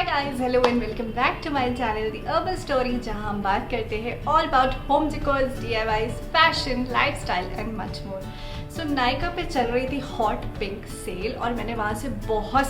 Guys, hello and welcome back to my channel the urban story, जहां हम बात करते हैं all about home decors, DIYs, fashion, lifestyle and much more. So Nykaa पे चल रही थी हॉट पिंक सेल और मैंने वहाँ से बहुत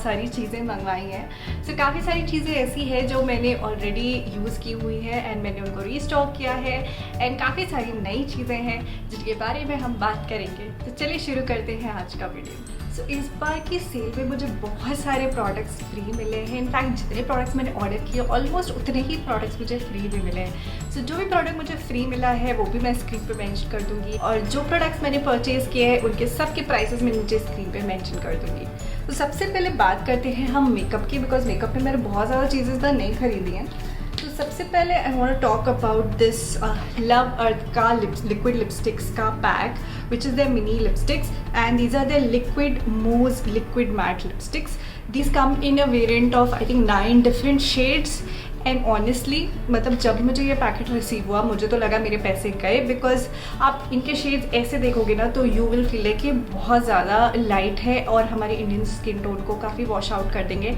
सारी चीज़ें मंगवाई हैं। सो काफ़ी सारी चीज़ें ऐसी है जो मैंने ऑलरेडी यूज़ की हुई है एंड मैंने उनको रीस्टॉक किया है एंड काफ़ी सारी नई चीज़ें हैं जिनके बारे में हम बात करेंगे। तो चलिए शुरू करते हैं आज का वीडियो। सो इस बार की सेल में मुझे बहुत सारे प्रोडक्ट्स फ्री मिले हैं। इनफैक्ट जितने प्रोडक्ट्स मैंने ऑर्डर किए ऑलमोस्ट उतने ही प्रोडक्ट्स मुझे फ्री भी मिले हैं। सो जो भी प्रोडक्ट मुझे फ्री मिला है वो भी मैं स्क्रीन पे मेंशन कर दूंगी और जो प्रोडक्ट्स मैंने परचेज़ किए हैं उनके सब के प्राइसेस मैं नीचे स्क्रीन पे मेंशन कर दूंगी। तो सबसे पहले बात करते हैं हम मेकअप की, बिकॉज मेकअप में मैंने बहुत ज़्यादा चीज़ें तो नहीं खरीदी हैं। तो सबसे पहले I want to talk about this love earth का लिक्विड लिपस्टिक्स का pack, which is their mini lipsticks, and these are their liquid mousse liquid matte lipsticks. These come in a variant of I think 9 different shades. And honestly मतलब जब मुझे ये packet receive हुआ मुझे तो लगा मेरे पैसे गए, बिकॉज आप इनके शेड्स ऐसे देखोगे ना तो यू विल फील है कि बहुत ज़्यादा लाइट है और हमारे इंडियन स्किन टोन को काफ़ी वॉश आउट कर देंगे।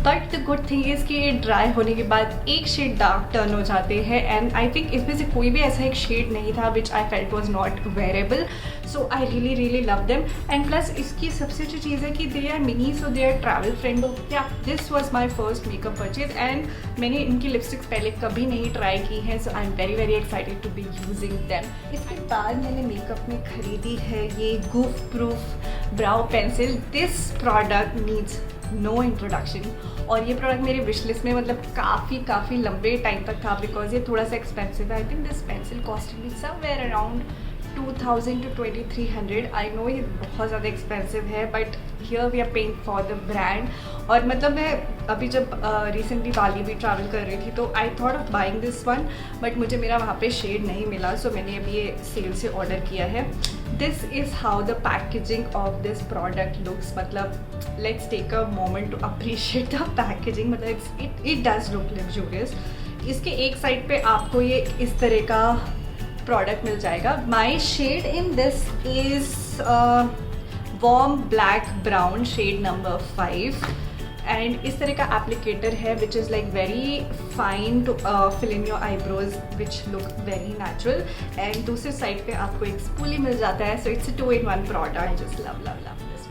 But the good thing is कि ये ड्राई होने के बाद एक शेड डार्क टर्न हो जाते हैं एंड आई थिंक इसमें से कोई भी ऐसा एक शेड नहीं था which I felt was not wearable. So I really love them and plus इसकी सबसे अच्छी चीज़ है कि they are mini, so they are travel friend. या this was my first makeup purchase and मैंने इनकी लिपस्टिक्स पहले कभी नहीं ट्राई की है। So I am very excited to be using them. इसके बाद मैंने मेकअप में खरीदी है ये goof proof brow pencil. This product needs no introduction और ये प्रोडक्ट मेरे विश लिस्ट में मतलब काफ़ी लंबे टाइम तक था, बिकॉज ये थोड़ा सा एक्सपेंसिव है। I think this pencil costing me somewhere around 2000 to 2300। I know ये बहुत ज़्यादा एक्सपेंसिव है but here we are paying for the brand. और मतलब मैं अभी जब रिसेंटली बाली भी ट्रैवल कर रही थी तो आई thought of buying this one, but मुझे मेरा वहाँ पे शेड नहीं मिला, सो मैंने अभी ये सेल से ऑर्डर किया है। This is how the packaging of this product looks. मतलब let's take a moment to appreciate the packaging. मतलब इट डज लुक लग्जूरियस। इसके एक साइड पे आपको ये इस तरह का प्रोडक्ट मिल जाएगा। My shade in this is warm black brown shade number 5 and इस तरह का एप्लीकेटर है which is like very fine to fill in your eyebrows which look very natural. And दूसरी साइड पे आपको एक स्पूली मिल जाता है। So it's a 2-in-1 product. I just love this.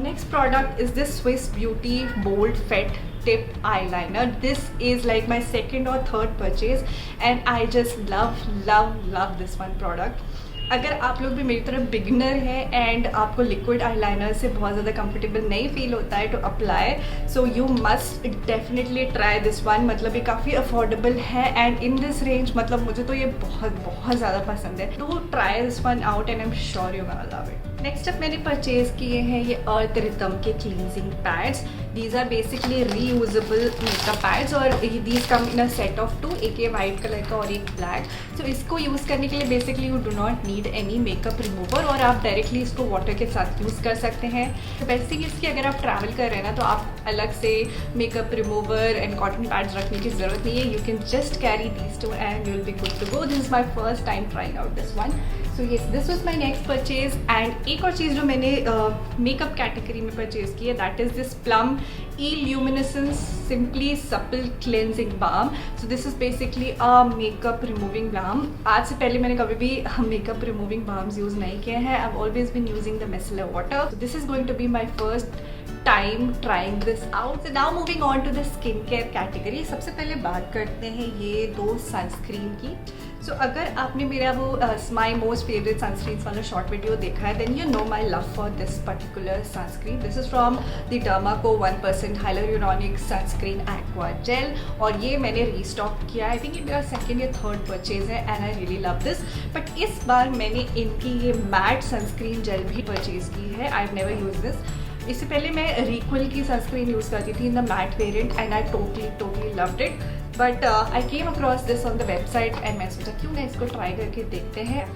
Next product is this Swiss Beauty bold felt tip eyeliner. This is like my second or third purchase and I just love this one product. अगर आप लोग भी मेरी तरह beginner है and आपको liquid eyeliner से बहुत ज़्यादा कंफर्टेबल नहीं फील होता है to apply, so you must definitely try this one. मतलब ये काफ़ी अफोर्डेबल है एंड इन दिस रेंज मतलब मुझे तो ये बहुत ज़्यादा पसंद है। To try this one out and I am sure you gonna love it. Next up मैंने परचेज किए हैं ये अर्थ रिदम के cleansing pads. These are basically reusable makeup pads और these come in a set of 2, एक ये white colour का और एक ब्लैक। सो इसको यूज़ करने के लिए basically you do not need any makeup remover और आप डायरेक्टली इसको वाटर के साथ यूज़ कर सकते हैं। तो बेसिकली इसकी अगर आप ट्रैवल कर रहे हैं ना तो आप अलग से makeup remover and cotton pads रखने की ज़रूरत नहीं है। You can just carry these two and you will be good to go. This is my first time trying out this one. So yes, this was my next purchase. And एक और चीज़ जो मैंने makeup category में purchase की है that is this plum illuminescence simply supple cleansing balm. So this is basically a makeup removing balm. आज से पहले मैंने कभी भी मेकअप रिमूविंग बाम्स यूज़ नहीं किए हैं। I have always been using the micellar water. So this is going to be my first time trying this out. So now moving on to the skin care category. सबसे पहले बात करते हैं ये 2 sunscreen की। सो अगर आपने मेरा वो माई मोस्ट फेवरेट सनस्क्रीन वाला शॉर्ट वीडियो देखा है then you know my love for this particular sunscreen. This is from the Derma Co 1% hyaluronic sunscreen aqua gel और ये मैंने रीस्टॉक किया। आई थिंक ये मेरा सेकेंड या थर्ड परचेज है and I really love this. But इस बार मैंने इनकी ये मैट सनस्क्रीन जेल भी परचेज की है। I have never use this. इससे पहले मैं रिक्विल की सनस्क्रीन यूज़ करती थी in the matte variant and I totally loved it. But I came across this on the website and मैं सोचा क्यों ना इसको ट्राई करके देखते हैं।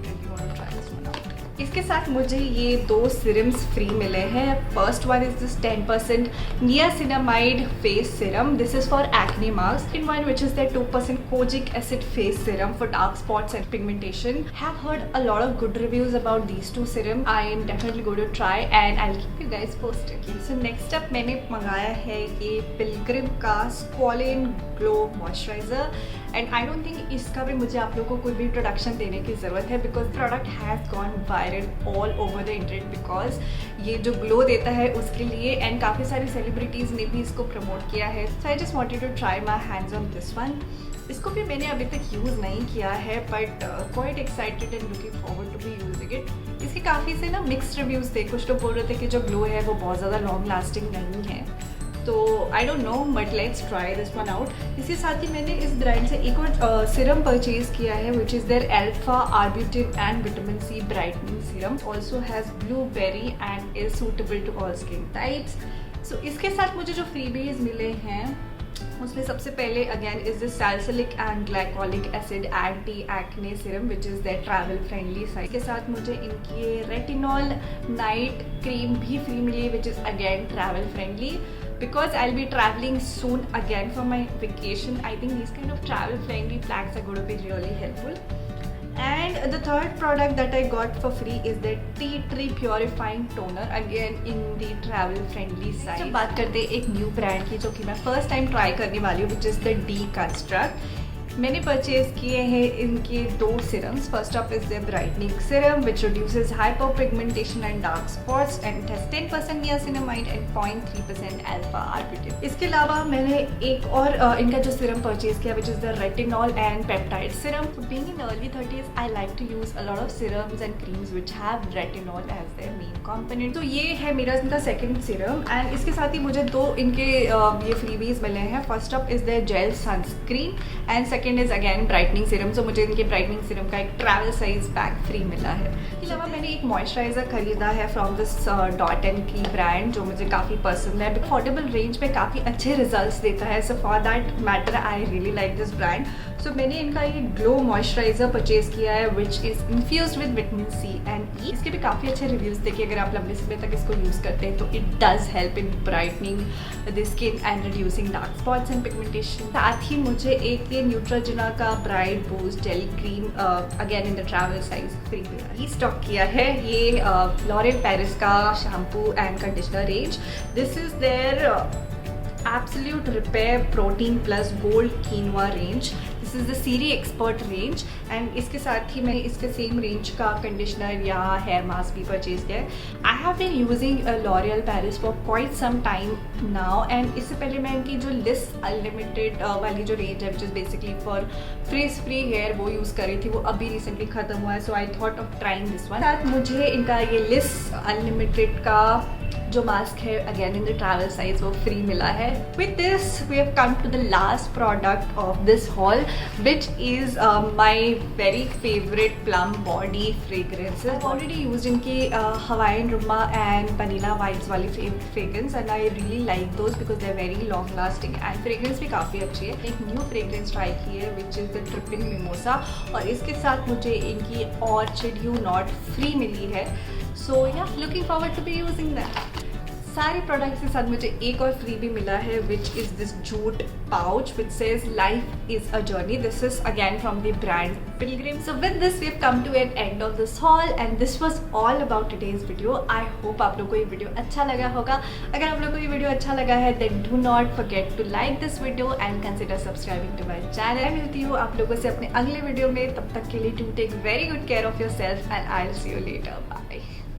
इसके साथ मुझे ये 2 सीरम्स फ्री मिले हैं। First one is this 10% niacinamide face serum. This is for acne marks. Second one which is their 2% kojic acid face serum for dark spots and pigmentation. Have heard a lot of good reviews about these 2 serum. I am definitely going to try and I'll keep you guys posted. So next up मैंने मंगाया है ये Pilgrim का Squalane Glow Moisturizer and I don't think इसका भी मुझे आप लोगों को कोई भी इंट्रोडक्शन देने की ज़रूरत है because product has gone viral all over the internet because ये जो ग्लो देता है उसके लिए and काफ़ी सारी सेलिब्रिटीज़ ने भी इसको प्रमोट किया है। So I just wanted to try my hands on this one. इसको भी मैंने अभी तक यूज़ नहीं किया है but quite excited and looking forward to be using it. इसके काफ़ी से ना मिक्स्ड रिव्यूज़ थे। कुछ लोग बोल रहे थे कि जो ग्लो है वो बहुत ज़्यादा लॉन्ग लास्टिंग नहीं है, तो I don't know but let's try this one out. इसके साथ ही मैंने इस ब्रांड से एक और सीरम परचेज किया है which is their alpha arbutin and vitamin C brightening serum. Also has blueberry and is suitable to all skin types. So इसके साथ मुझे जो फ्रीबीज मिले हैं उसमें सबसे पहले again is this salicylic and glycolic acid anti acne serum which is their travel friendly size. के साथ मुझे इनकी रेटिनॉल नाइट क्रीम भी फ्री मिली which is again travel friendly because I'll be traveling soon again for my vacation. I think these kind of travel friendly packs are going to be really helpful. And the third product that I got for free is the tea tree purifying toner, again in the travel friendly size. अब बात करते हैं एक new brand की जो कि मैं first time try करने वाली हूँ, which is the Deconstruct. मैंने परचेज किए हैं इनके 2 serums. First up is the brightening serum which reduces hyper pigmentation and dark spots and it has 10% niacinamide and 0.3% alpha arbutin. इसके अलावा मैंने एक और इनका जो सीरम परचेज किया which is the retinol and peptide serum. Being in early 30s I like to use a lot of serums and creams which have retinol as their main component. तो ये है मेरा इनका सेकंड सीरम एंड इसके साथ ही मुझे 2 इनके ये फ्रीबीज मिले हैं। First up is the gel sunscreen and second is again brightening serum. So मुझे इनके ब्राइटनिंग सीरम का एक ट्रैवल साइज पैक फ्री मिला है। इसके अलावा मैंने एक मॉइस्चराइजर खरीदा है फ्रॉम दिस डॉट एंड की ब्रांड जो मुझे काफ़ी पसंद है। अफोर्डेबल रेंज में काफ़ी अच्छे रिजल्ट्स देता है। So for that matter I really like this brand. So मैंने इनका ये ग्लो मॉइस्चराइजर परचेज किया है which is infused with vitamin C and E. इसके भी काफ़ी अच्छे रिव्यूज़ देखिए। अगर आप लंबे समय तक इसको यूज़ करते हैं तो it does help in brightening the skin and reducing dark spots and pigmentation. साथ ही मुझे एक ये न्यूट्रोजिना का bright boost gel cream again in the travel size free मिला। स्टॉक किया है ये लॉरियल पेरिस का shampoo and conditioner range. This is their absolute repair protein plus gold quinoa range. This is the serie expert range and इसके साथ ही मैंने इसके सेम रेंज का कंडीशनर या हेयर मास्क भी परचेज किया है। I have been using L'Oreal Paris for quite some time now and इससे पहले मैं इनकी जो लिस अनलिमिटेड वाली जो रेंज है which is basically for frizz free hair वो यूज़ कर रही थी, वो अभी रिसेंटली ख़त्म हुआ है। So I thought of trying this one. साथ मुझे इनका ये लिस अनलिमिटेड का जो मास्क है again in the travel size वो फ्री मिला है। With this we have come to the last product of this haul which is my very favourite plum body fragrances. Already use इनकी Hawaiian rumba and vanilla vibes वाली fragrance and I really like those because they are very long lasting and fragrance भी काफ़ी अच्छी है। एक new fragrance try की है which is the Trippin Mimosa और इसके साथ मुझे इनकी ऑर्चिड यू नॉट फ्री मिली है। So yeah looking forward to be using that. सारे प्रोडक्ट्स के साथ मुझे एक और फ्री भी मिला है which is this jute pouch which says life is a journey. This is again from the brand Pilgrim. So with this we have come to an end of this haul and this was all about today's video. I hope आप लोग को ये video अच्छा लगा होगा। अगर आप लोग को ये वीडियो अच्छा लगा है then do not forget to like this video and consider subscribing to my channel. मिलती हूँ आप लोगों से अपने अगले वीडियो में। तब तक के लिए do take very good care of yourself and I will see you later. Bye.